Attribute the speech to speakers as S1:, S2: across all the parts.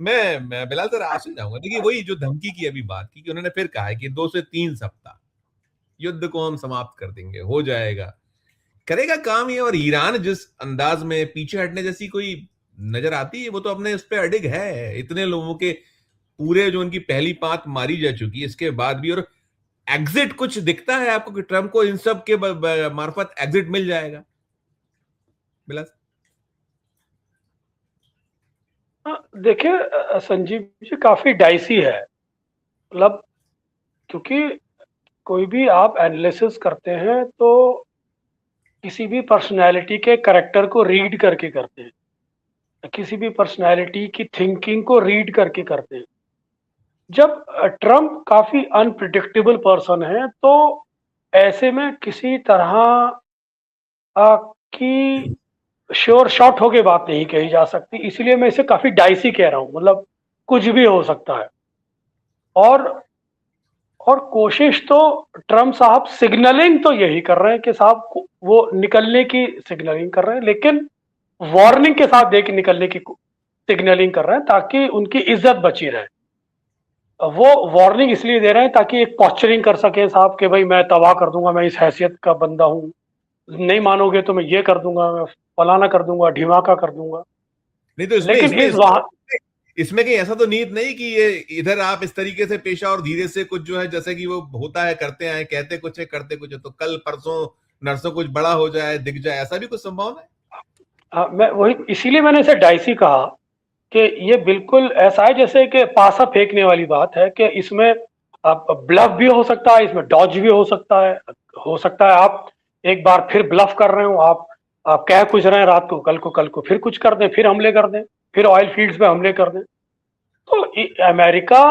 S1: मैं बिलाल सर आपसे जाऊंगा। देखिए वही जो धमकी की अभी बात की कि उन्होंने फिर कहा है कि 2 से 3 सप्ताह युद्ध को हम समाप्त कर देंगे, हो जाएगा। करेगा काम ये? और ईरान जिस अंदाज में पीछे हटने जैसी कोई नजर आती है, वो तो अपने उस पर अडिग है। इतने लोगों के पूरे जो उनकी पहली पांत मारी जा चुकी है इसके बाद भी। और एग्जिट कुछ दिखता है आपको कि ट्रंप को इन सब के मार्फत एग्जिट मिल जाएगा बिलाल?
S2: देखिए संजीव जी, काफी डाइसी है। मतलब क्योंकि कोई भी आप एनालिसिस करते हैं तो किसी भी पर्सनैलिटी के करेक्टर को रीड करके करते हैं, किसी भी पर्सनैलिटी की थिंकिंग को रीड करके करते हैं। जब ट्रम्प काफी अनप्रिडिक्टेबल पर्सन है तो ऐसे में किसी तरह की श्योर शॉट होके बात नहीं कही जा सकती, इसलिए मैं इसे काफी डाइसी कह रहा हूं। मतलब कुछ भी हो सकता है। और और कोशिश तो ट्रम्प साहब सिग्नलिंग तो यही कर रहे हैं कि साहब वो निकलने की सिग्नलिंग कर रहे हैं, लेकिन वार्निंग के साथ देके निकलने की सिग्नलिंग कर रहे हैं ताकि उनकी इज्जत बची रहे। वो वार्निंग इसलिए दे रहे हैं ताकि एक पॉस्चरिंग कर सके साहब कि भाई मैं तबाह कर दूंगा, मैं इस हैसियत का बंदा हूं, नहीं मानोगे तो मैं ये कर दूंगा, मैं फलाना कर दूंगा, ढिमाका कर दूंगा।
S1: नहीं तो इसमें
S2: लेकिन
S1: इसमें
S2: इस वहां
S1: इसमें कहीं ऐसा तो नीत नहीं कि ये इधर आप इस तरीके से पेशा और धीरे से कुछ जो है जैसे कि वो होता है करते हैं, कहते कुछ है करते कुछ है, तो कल परसों नरसों कुछ बड़ा हो जाए, दिख जाए, ऐसा भी कुछ संभावना है?
S2: मैं वही इसीलिए मैंने इसे डाइसी कहा कि ये बिल्कुल ऐसा है जैसे कि पासा फेंकने वाली बात है कि इसमें ब्लफ भी हो सकता है, इसमें डॉज भी हो सकता है। हो सकता है आप एक बार फिर ब्लफ कर रहे हो, आप कह कुछ रहे हैं रात को, कल को फिर कुछ कर दें, फिर हमले कर दें, फिर ऑयल फील्ड्स पे हमले कर दें। तो अमेरिका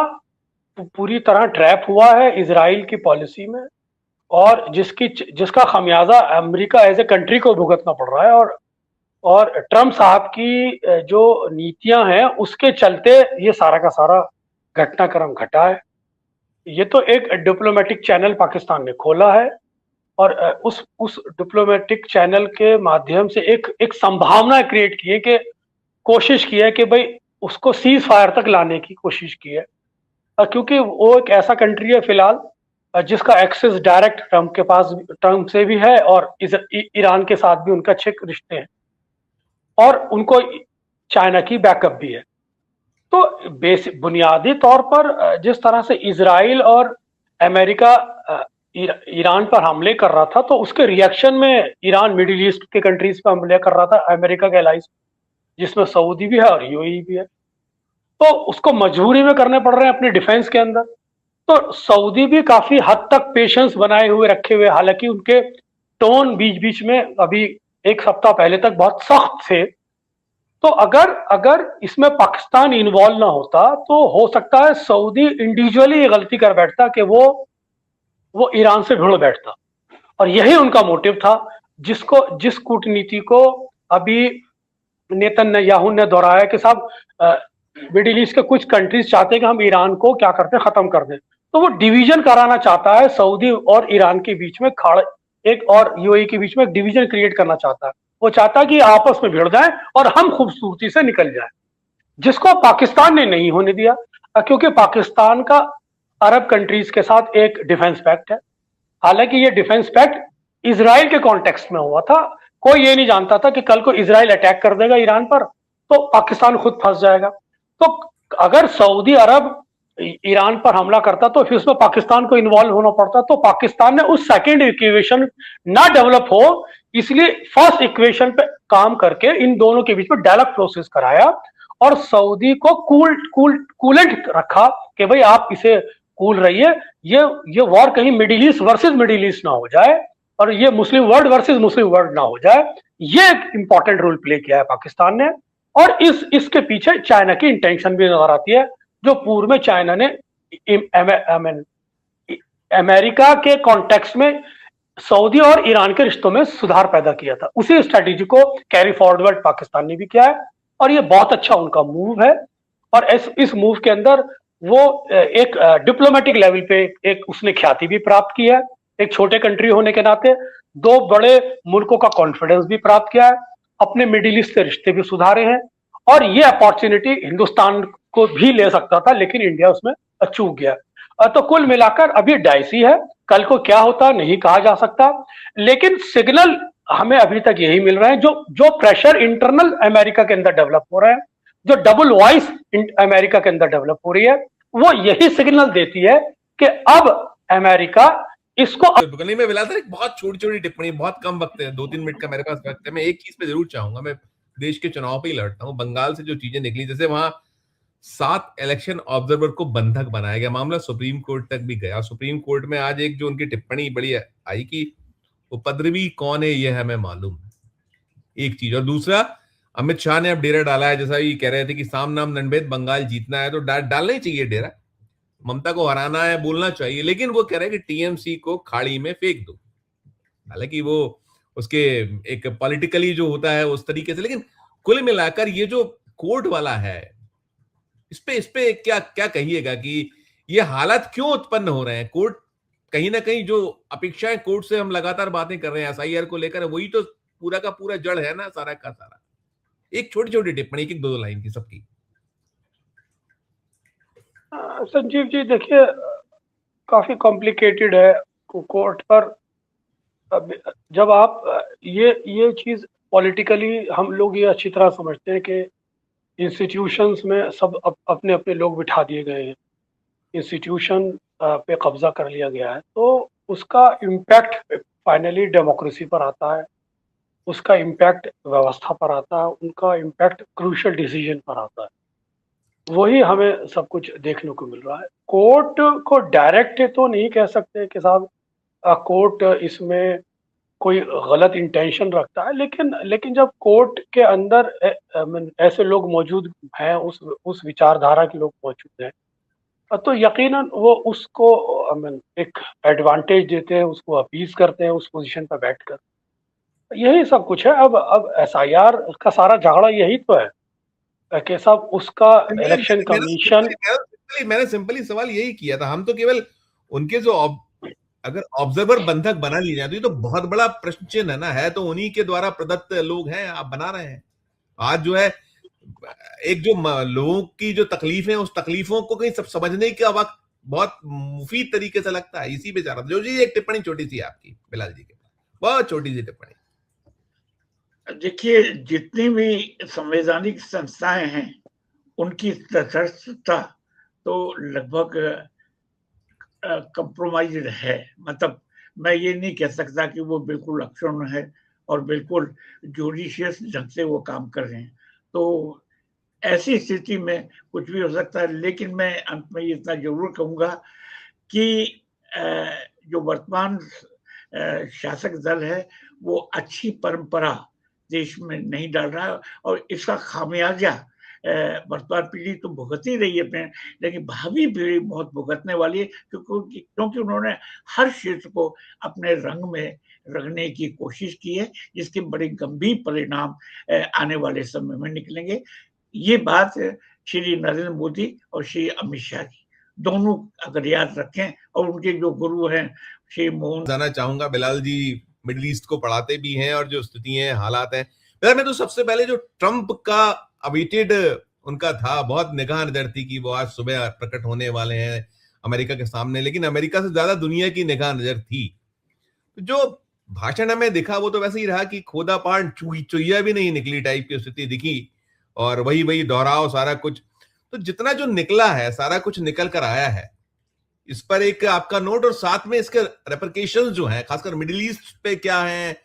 S2: पूरी तरह ट्रैप हुआ है इजराइल की पॉलिसी में, और जिसका खमियाजा अमेरिका एज ए कंट्री को भुगतना पड़ रहा है। और ट्रम्प साहब की जो नीतियां हैं उसके चलते ये सारा का सारा घटनाक्रम घटा है। ये तो एक डिप्लोमेटिक चैनल पाकिस्तान ने खोला है, और उस डिप्लोमेटिक चैनल के माध्यम से एक एक संभावना क्रिएट की है कि कोशिश की है कि भाई उसको सीज फायर तक लाने की कोशिश की है। क्योंकि वो एक ऐसा कंट्री है फिलहाल जिसका एक्सेस डायरेक्ट ट्रम्प से भी है, और ईरान के साथ भी उनका अच्छे रिश्ते हैं, और उनको चाइना की बैकअप भी है। तो बुनियादी तौर पर जिस तरह से इजराइल और अमेरिका ईरान पर हमले कर रहा था, तो उसके रिएक्शन में ईरान मिडिल ईस्ट के कंट्रीज पर हमले कर रहा था, अमेरिका के एलाइज, जिसमें सऊदी भी है और यूएई भी है। तो उसको मजबूरी में करने पड़ रहे हैं अपने डिफेंस के अंदर। तो सऊदी भी काफी हद तक पेशेंस बनाए हुए रखे हुए, हालांकि उनके टोन बीच बीच में अभी एक सप्ताह पहले तक बहुत सख्त थे। तो अगर अगर इसमें पाकिस्तान इन्वॉल्व ना होता तो हो सकता है सऊदी इंडिविजुअली ये गलती कर बैठता कि वो ईरान से भिड़ बैठता। और यही उनका मोटिव था, जिस कूटनीति को अभी नेतन्याहू ने दोहराया कि साहब मिडिल ईस्ट के कुछ कंट्रीज चाहते हैं कि हम ईरान को क्या करते हैं, खत्म कर दें। तो वो डिवीजन कराना चाहता है, सऊदी और ईरान के बीच में एक और यूएई के बीच में एक डिवीजन क्रिएट करना चाहता है। वो चाहता है कि आपस में भिड़ जाए और हम खूबसूरती से निकल जाए, जिसको पाकिस्तान ने नहीं होने दिया। क्योंकि पाकिस्तान का अरब कंट्रीज के साथ एक डिफेंस पैक्ट है। हालांकि ये डिफेंस पैक्ट इसराइल के कॉन्टेक्स्ट में हुआ था। कोई ये नहीं जानता था कि कल को इसराइल अटैक कर देगा ईरान पर तो पाकिस्तान खुद फंस जाएगा। तो अगर सऊदी अरब ईरान पर हमला करता तो फिर उसमें पाकिस्तान को इन्वॉल्व होना पड़ता। तो पाकिस्तान ने उस सेकेंड इक्वेशन ना डेवलप हो, इसलिए फर्स्ट इक्वेशन पे काम करके इन दोनों के बीच में डायलॉग प्रोसेस कराया, और सऊदी को कूलेंट रखा कि भाई आप इसे कूल रहिए। ये वॉर कहीं middle east versus middle east ना हो जाए, और ये मुस्लिम वर्ल्ड वर्सेस मुस्लिम वर्ल्ड ना हो जाए। ये एक इंपॉर्टेंट रोल प्ले किया है पाकिस्तान ने। और इसके पीछे चाइना की इंटेंशन भी नजर आती है, जो पूर्व में चाइना ने अमेरिका के कॉन्टेक्स्ट में सऊदी और ईरान के रिश्तों में सुधार पैदा किया था। उसी स्ट्रेटेजी को कैरी फॉरवर्ड पाकिस्तान ने भी किया है, और ये बहुत अच्छा उनका मूव है। और इस मूव के अंदर वो एक डिप्लोमेटिक लेवल पे एक उसने ख्याति भी प्राप्त की है, एक छोटे कंट्री होने के नाते दो बड़े मुल्कों का कॉन्फिडेंस भी प्राप्त किया है, अपने मिडिल ईस्ट के रिश्ते भी सुधारे हैं। और ये अपॉर्चुनिटी हिंदुस्तान को भी ले सकता था, लेकिन इंडिया उसमें चूक गया। तो कुल मिलाकर अभी डाइसी है, कल को क्या होता नहीं कहा जा सकता, लेकिन सिग्नल हमें अभी तक यही मिल रहे हैं। जो जो प्रेशर इंटरनल अमेरिका के अंदर डेवलप हो रहे हैं, जो डबल वॉइस अमेरिका के अंदर डेवलप हो रही है, वो यही सिग्नल देती है कि अब अमेरिका इसको
S1: नहीं, मैं बिलाल सर एक बहुत छोटी छोटी टिप्पणी, बहुत कम वक्त है, 2-3 मिनट का मेरे पास वक्त है। मैं एक चीज पे जरूर चाहूंगा, मैं देश के चुनाव पे ही लड़ता हूँ। बंगाल से जो चीजें निकली, जैसे वहां 7 इलेक्शन ऑब्जर्वर को बंधक बनाया गया, मामला सुप्रीम कोर्ट तक भी गया। सुप्रीम कोर्ट में आज एक जो उनकी टिप्पणी बड़ी आई कि उपद्रवी कौन है ये हमें मालूम है, एक चीज। और दूसरा, अमित शाह ने अब डेरा डाला है, जैसा ये कह रहे थे कि साम नाम नंबेद बंगाल जीतना है तो डालना ही चाहिए डेरा, ममता को हराना है बोलना चाहिए, लेकिन वो कह रहे हैं कि टीएमसी को खाड़ी में फेंक दो। हालांकि वो उसके एक पॉलिटिकली जो होता है उस तरीके से, लेकिन कुल मिलाकर ये जो कोर्ट वाला है, इस पे क्या क्या कहिएगा कि ये हालात क्यों उत्पन्न हो रहे हैं? कोर्ट कहीं ना कहीं जो अपेक्षाएं कोर्ट से हम लगातार बातें कर रहे हैं एसआईआर को लेकर, वही तो पूरा का पूरा जड़ है ना सारा का सारा। एक छोटी छोटी टिप्पणी, एक दो लाइन की सबकी।
S2: संजीव जी देखिए, काफी कॉम्प्लिकेटेड है कोर्ट पर। जब आप ये चीज पॉलिटिकली, हम लोग ये अच्छी तरह समझते हैं कि इंस्टीट्यूशंस में सब अपने अपने लोग बिठा दिए गए हैं, इंस्टीट्यूशन पे कब्जा कर लिया गया है, तो उसका इम्पैक्ट फाइनली डेमोक्रेसी पर आता है, उसका इम्पैक्ट व्यवस्था पर आता है, उनका इम्पैक्ट क्रूशियल डिसीजन पर आता है। वही हमें सब कुछ देखने को मिल रहा है। कोर्ट को डायरेक्ट तो नहीं कह सकते कि साहब कोर्ट इसमें कोई गलत इंटेंशन रखता है, लेकिन जब कोर्ट के अंदर ऐसे लोग मौजूद हैं, उस विचारधारा के लोग मौजूद हैं, तो यकीनन वो उसको एक एडवांटेज देते हैं, उसको अपीज करते हैं उस पोजीशन पर बैठकर। यही सब कुछ है। अब एसआईआर का सारा झगड़ा यही तो है कि साहब उसका इलेक्शन कमीशन।
S1: मैंने सिंपली सवाल यही किया था, हम तो केवल उनके जो अगर ऑब्जर्वर बंधक बना लिए जाए तो ये तो बहुत बड़ा प्रश्न चिन्ह है ना, है तो उन्हीं के द्वारा प्रदत्त लोग हैं, आप बना रहे हैं। आज जो है एक जो लोगों की जो तकलीफ है, उस तकलीफों को कहीं सब समझने का वक्त बहुत मुफीद तरीके से लगता है। इसी पे जा रहा था जो जी, एक टिप्पणी छोटी सी आपकी बिलाल जी के, बहुत छोटी सी टिप्पणी।
S3: देखिए, जितनी भी संवैधानिक संस्थाएं हैं उनकी तटस्थता तो लगभग कंप्रोमाइज्ड है। मतलब मैं ये नहीं कह सकता कि वो बिल्कुल अक्षुण्ण है और बिल्कुल जुडिशियस ढंग से वो काम कर रहे हैं। तो ऐसी स्थिति में कुछ भी हो सकता है, लेकिन मैं अंत में इतना जरूर कहूंगा कि जो वर्तमान शासक दल है वो अच्छी परंपरा देश में नहीं डाल रहा है, और इसका खामियाजा वर्तमान पीढ़ी तो भुगत ही रही है, लेकिन भावी पीढ़ी बहुत भुगतने वाली है, क्योंकि उन्होंने हर क्षेत्र को अपने रंग में रखने की कोशिश की है, जिसके बड़े गंभीर परिणाम आने वाले समय में निकलेंगे। ये बात श्री नरेंद्र मोदी और श्री अमित शाह जी दोनों अगर याद रखें, और उनके जो गुरु हैं श्री मोहन।
S1: जाना चाहूंगा, बिलाल जी मिडिल ईस्ट को पढ़ाते भी हैं और जो स्थिति है, हालात है, मैं तो सबसे पहले जो ट्रंप का अवेटेड उनका था, बहुत निगाह नजर थी कि वो आज सुबह प्रकट होने वाले हैं अमेरिका के सामने, लेकिन अमेरिका से ज्यादा दुनिया की निगाह नजर थी। तो जो भाषण हमें दिखा वो तो वैसे ही रहा कि खोदा पान चुईया भी नहीं निकली टाइप की स्थिति दिखी, और वही वही दोहराव सारा कुछ। तो जितना जो निकला है, सारा कुछ निकल कर आया है, इस पर एक आपका नोट, और साथ में इसके रेपरकेशंस जो हैं, खासकर मिडिल ईस्ट पे क्या है,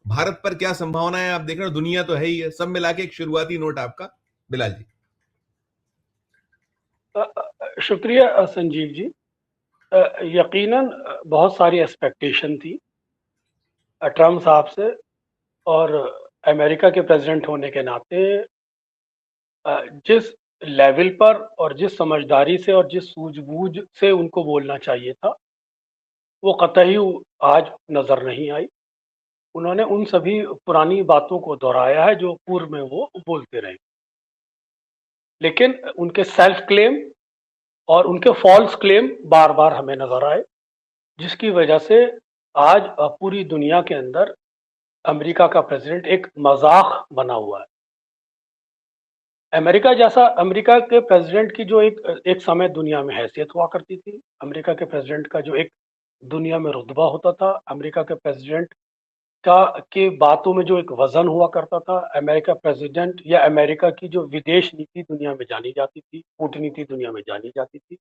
S1: भारत पर क्या संभावना है, आप देख रहे हो दुनिया तो है ही है, सब मिला के एक शुरुआती नोट आपका बिलाल जी।
S2: शुक्रिया संजीव जी। यकीनन बहुत सारी एक्सपेक्टेशन थी ट्रम्प साहब से, और अमेरिका के प्रेसिडेंट होने के नाते जिस लेवल पर और जिस समझदारी से और जिस सूझबूझ से उनको बोलना चाहिए था, वो कतई आज नजर नहीं आई। उन्होंने उन सभी पुरानी बातों को दोहराया है जो पूर्व में वो बोलते रहे, लेकिन उनके सेल्फ क्लेम और उनके फॉल्स क्लेम बार बार हमें नजर आए, जिसकी वजह से आज पूरी दुनिया के अंदर अमेरिका का प्रेसिडेंट एक मजाक बना हुआ है। अमेरिका के प्रेसिडेंट की जो एक समय दुनिया में हैसियत हुआ करती थी, अमेरिका के प्रेसिडेंट का जो एक दुनिया में रुतबा होता था, अमेरिका के प्रेसिडेंट का के बातों में जो एक वजन हुआ करता था, अमेरिका प्रेसिडेंट या अमेरिका की जो विदेश नीति दुनिया में जानी जाती थी, कूटनीति दुनिया में जानी जाती थी,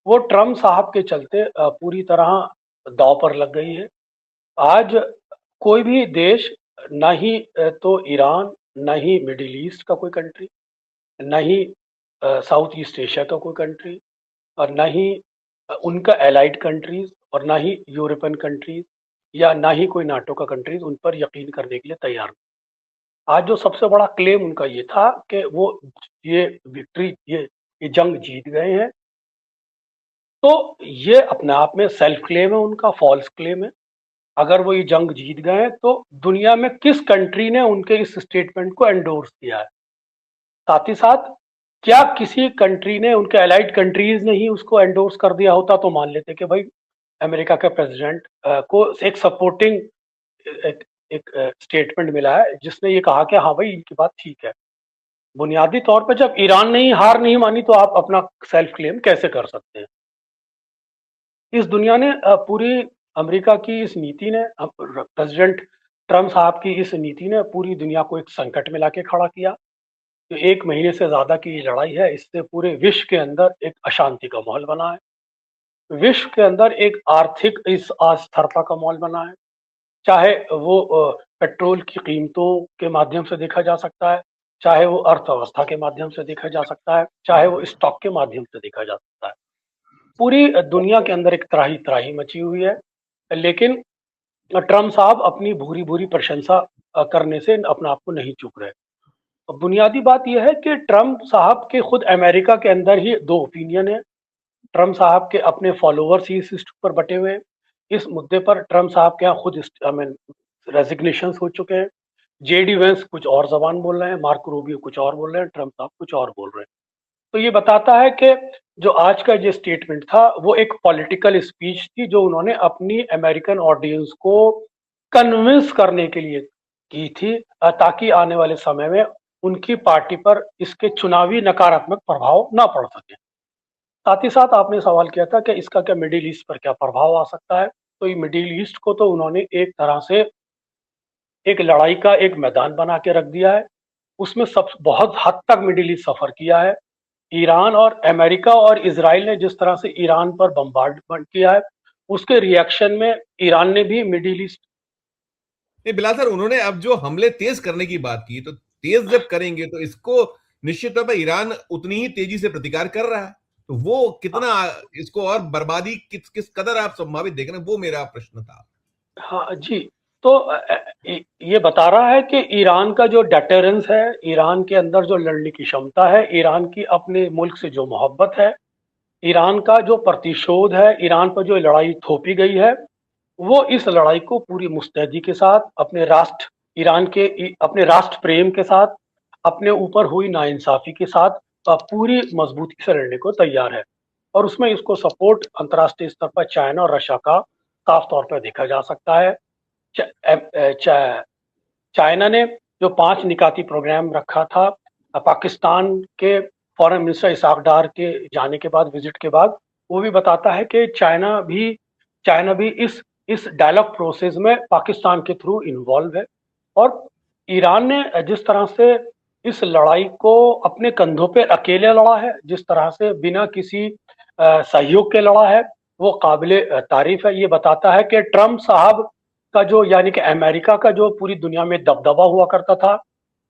S2: वो ट्रम्प साहब के चलते पूरी तरह दांव पर लग गई है। आज कोई भी देश, ना ही तो ईरान, ना ही मिडिल ईस्ट का कोई कंट्री, ना ही साउथ ईस्ट एशिया का कोई कंट्री, और ना ही उनका एलाइड कंट्रीज, और ना ही यूरोपियन कंट्रीज, या ना ही कोई नाटो का कंट्रीज उन पर यकीन करने के लिए तैयार नहीं। आज जो सबसे बड़ा क्लेम उनका ये था कि वो ये विक्ट्री, ये जंग जीत गए हैं, तो ये अपने आप में सेल्फ क्लेम है उनका, फॉल्स क्लेम है। अगर वो ये जंग जीत गए हैं तो दुनिया में किस कंट्री ने उनके इस स्टेटमेंट को एंडोर्स किया है? साथ ही साथ क्या किसी कंट्री ने, उनके अलाइड कंट्रीज ने ही उसको एंडोर्स कर दिया होता तो मान लेते कि भाई अमेरिका के प्रेसिडेंट को एक सपोर्टिंग एक स्टेटमेंट मिला है जिसने ये कहा कि हाँ भाई इनकी बात ठीक है। बुनियादी तौर पर जब ईरान ने ही हार नहीं मानी तो आप अपना सेल्फ क्लेम कैसे कर सकते हैं? इस दुनिया ने पूरी अमेरिका की इस नीति ने, प्रेसिडेंट ट्रम्प साहब की इस नीति ने पूरी दुनिया को एक संकट में लाके खड़ा किया। जो 1 महीने से ज़्यादा की ये लड़ाई है, इससे पूरे विश्व के अंदर एक अशांति का माहौल बना है। विश्व के अंदर एक आर्थिक इस अस्थिरता का माहौल बना है। चाहे वो पेट्रोल की कीमतों के माध्यम से देखा जा सकता है, चाहे वो अर्थव्यवस्था के माध्यम से देखा जा सकता है, चाहे वो स्टॉक के माध्यम से देखा जा सकता है। पूरी दुनिया के अंदर एक त्राही मची हुई है। लेकिन ट्रम्प साहब अपनी भूरी-भूरी प्रशंसा करने से अपने आप को नहीं चूक रहे। बुनियादी बात यह है कि ट्रम्प साहब के खुद अमेरिका के अंदर ही 2 ओपिनियन है। ट्रम्प साहब के अपने फॉलोवर्स ही इस इश्यू पर बटे हुए हैं। इस मुद्दे पर ट्रम्प साहब के यहाँ खुद रेजिग्नेशंस हो चुके हैं। जेडी वेंस कुछ और ज़बान बोल रहे हैं, मार्को रूबियो कुछ और बोल रहे हैं, ट्रम्प साहब कुछ और बोल रहे हैं। तो ये बताता है कि जो आज का ये स्टेटमेंट था वो एक पॉलिटिकल स्पीच थी जो उन्होंने अपनी अमेरिकन ऑडियंस को कन्विंस करने के लिए की थी, ताकि आने वाले समय में उनकी पार्टी पर इसके चुनावी नकारात्मक प्रभाव ना पड़ सके। साथ ही साथ आपने सवाल किया था कि इसका क्या मिडिल ईस्ट पर क्या प्रभाव आ सकता है? तो ये मिडिल ईस्ट को तो उन्होंने एक तरह से एक लड़ाई का एक मैदान बना के रख दिया है। उसमें सब बहुत हद तक मिडिल ईस्ट सफर किया है। ईरान और अमेरिका और इजराइल ने जिस तरह से ईरान पर बम्बार्डमेंट किया है, उसके रिएक्शन में ईरान ने भी मिडिल ईस्ट।
S1: नहीं बिलाल सर, उन्होंने अब जो हमले तेज करने की बात की, तो तेज जब करेंगे तो इसको निश्चित तौर पर ईरान उतनी ही तेजी से प्रतिकार कर रहा है, तो वो कितना इसको और बर्बादी किस कदर आप संभावित देख रहे हैं, वो मेरा प्रश्न था।
S2: हाँ जी, तो ये बता रहा है कि ईरान का जो डेटरेंस है, ईरान के अंदर जो लड़ने की क्षमता है, ईरान की अपने मुल्क से जो मोहब्बत है, ईरान का जो प्रतिशोध है, ईरान पर जो लड़ाई थोपी गई है, वो इस लड़ाई को पूरी मुस्तैदी के साथ, अपने राष्ट्र ईरान के अपने राष्ट्र प्रेम के साथ, अपने ऊपर हुई नाइंसाफी के साथ पूरी मजबूती से लड़ने को तैयार है। और उसमें इसको सपोर्ट अंतर्राष्ट्रीय स्तर पर चाइना और रशिया का साफ तौर पर देखा जा सकता है। चाइना ने जो 5 निकाती प्रोग्राम रखा था, पाकिस्तान के फॉरेन मिनिस्टर इसहाक डार के जाने के बाद, विजिट के बाद, वो भी बताता है कि चाइना भी इस डायलॉग प्रोसेस में पाकिस्तान के थ्रू इन्वॉल्व है। और ईरान ने जिस तरह से इस लड़ाई को अपने कंधों पे अकेले लड़ा है, जिस तरह से बिना किसी सहयोग के लड़ा है, वो काबिले तारीफ है। ये बताता है कि ट्रम्प साहब का जो, यानी कि अमेरिका का जो पूरी दुनिया में दबदबा हुआ करता था,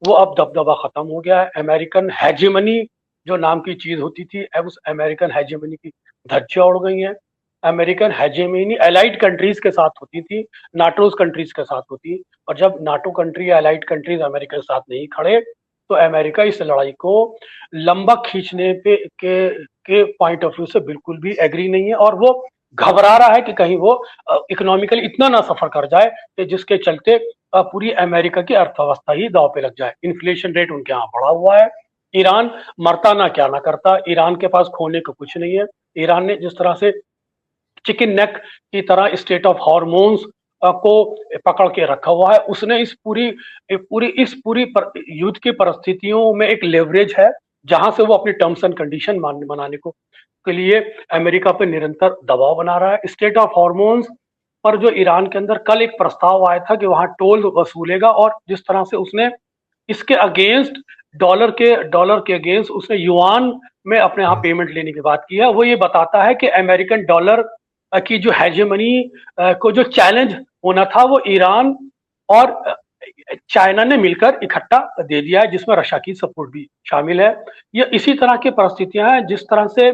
S2: वो अब दबदबा खत्म हो गया है। अमेरिकन हेजेमनी जो नाम की चीज होती थी, अब उस अमेरिकन हेजेमनी की धज्जियां उड़ गई हैं। अमेरिकन हेजेमनी एलाइड कंट्रीज के साथ होती थी, नाटोज कंट्रीज के साथ होती, और जब नाटो कंट्री या एलाइड कंट्रीज अमेरिका के साथ नहीं खड़े, तो अमेरिका इस लड़ाई को लंबा खींचने के पॉइंट ऑफ व्यू से बिल्कुल भी एग्री नहीं है, और वो घबरा रहा है कि कहीं वो इकोनॉमिकली इतना ना सफर कर जाए कि जिसके चलते पूरी अमेरिका की अर्थव्यवस्था ही दांव पे लग जाए। इन्फ्लेशन रेट उनके यहाँ बढ़ा हुआ है। ईरान मरता ना क्या ना करता, ईरान के पास खोने को कुछ नहीं है। ईरान ने जिस तरह से चिकन नेक की तरह स्टेट ऑफ हार्मोन्स को पकड़ के रखा हुआ है। उसने इस पूरी युद्ध की परिस्थितियों में एक लेवरेज है जहां से वो अपनी टर्म्स एंड कंडीशन बनाने को के लिए अमेरिका पे निरंतर दबाव बना रहा है। स्टेट ऑफ हॉर्मोन्स पर जो ईरान के अंदर कल एक प्रस्ताव आया था कि वहां टोल वसूलेगा, और जिस तरह से उसने इसके अगेंस्ट डॉलर के अगेंस्ट उसने युआन में अपने यहाँ पेमेंट लेने की बात की है, वो ये बताता है कि अमेरिकन डॉलर की जो हेजेमनी को जो चैलेंज होना था वो ईरान और चाइना ने मिलकर इकट्ठा दे दिया है, जिसमें रशिया की सपोर्ट भी शामिल है। ये इसी तरह की परिस्थितियां हैं जिस तरह से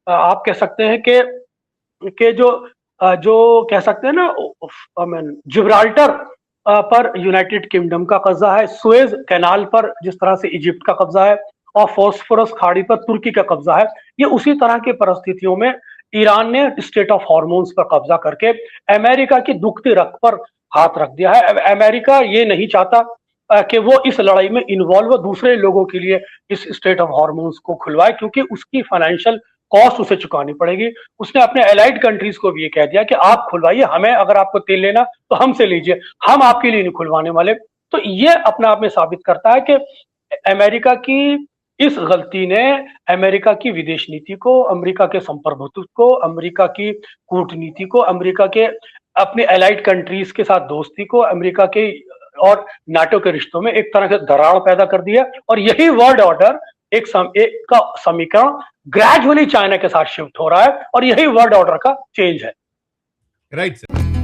S2: आप कह सकते हैं कि जो कह सकते हैं ना, जिब्राल्टर पर यूनाइटेड किंगडम का कब्जा है, सुएज कैनाल पर जिस तरह से इजिप्ट का कब्जा है, और फॉस्फोरस खाड़ी पर तुर्की का कब्जा है। ये उसी तरह की परिस्थितियों में ईरान ने स्टेट ऑफ हॉर्मोन्स पर कब्जा करके अमेरिका की दुखती रख पर हाथ रख दिया है। अमेरिका ये नहीं चाहता कि वो इस लड़ाई में इन्वॉल्व दूसरे लोगों के लिए इस स्टेट ऑफ हॉर्मोन्स को खुलवाए, क्योंकि उसकी फाइनेंशियल कॉस्ट उसे चुकानी पड़ेगी। उसने अपने एलाइड कंट्रीज को भी ये कह दिया कि आप खुलवाइए, हमें अगर आपको तेल लेना तो हमसे लीजिए, हम आपके लिए नहीं खुलवाने वाले। तो ये अपने आप में साबित करता है कि अमेरिका की इस गलती ने अमेरिका की विदेश नीति को, अमेरिका के संप्रभुत्व को, अमेरिका की कूटनीति को, अमेरिका के अपने एलाइड कंट्रीज के साथ दोस्ती को, अमेरिका के और नाटो के रिश्तों में एक तरह से दरार पैदा कर दिया। और यही वर्ल्ड ऑर्डर एक का समीकरण ग्रेजुअली चाइना के साथ शिफ्ट हो रहा है, और यही वर्ल्ड ऑर्डर का चेंज है।
S1: Right sir.